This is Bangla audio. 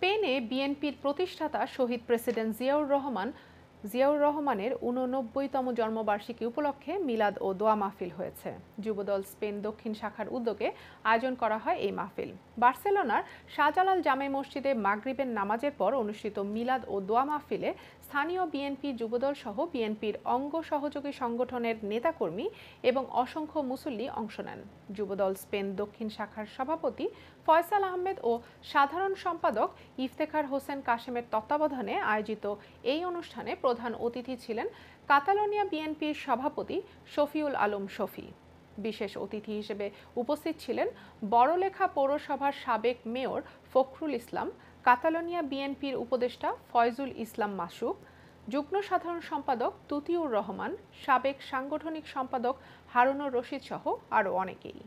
স্পেনে বিএনপির প্রতিষ্ঠাতা শহীদ প্রেসিডেন্ট জিয়াউর রহমানের ৮৯তম জন্মবার্ষিকী উপলক্ষে মিলাদ ও দোয়া মাহফিল হয়েছে। যুবদল স্পেন দক্ষিণ শাখার উদ্যোগে আয়োজন করা হয় এই মাহফিল। বার্সেলোনার শাহজালাল জামে মসজিদে মাগরিবের নামাজের পর অনুষ্ঠিত মিলাদ ও দোয়া মাহফিলে স্থানীয় বিএনপি যুবদল সহ বিএনপির অঙ্গ সহযোগী সংগঠনের নেতাকর্মী এবং অসংখ্য মুসল্লি অংশ নেন। যুবদল স্পেন দক্ষিণ শাখার সভাপতি ফয়সাল আহমেদ ও সাধারণ সম্পাদক ইফতেখার হোসেন কাশেমের তত্ত্বাবধানে আয়োজিত এই অনুষ্ঠানে প্রধান অতিথি ছিলেন কাতালোনিয়া বিএনপির সভাপতি শফিউল আলম শফি। বিশেষ অতিথি হিসেবে উপস্থিত ছিলেন বড়লেখা পৌরসভার সাবেক মেয়র ফখরুল ইসলাম, কাতালোনিয়া বিএনপির উপদেষ্টা ফয়জুল ইসলাম মাসুক, যুগ্ম সাধারণ সম্পাদক তুতিউর রহমান, সাবেক সাংগঠনিক সম্পাদক হারুনুর রশিদ সহ আরও অনেকেই।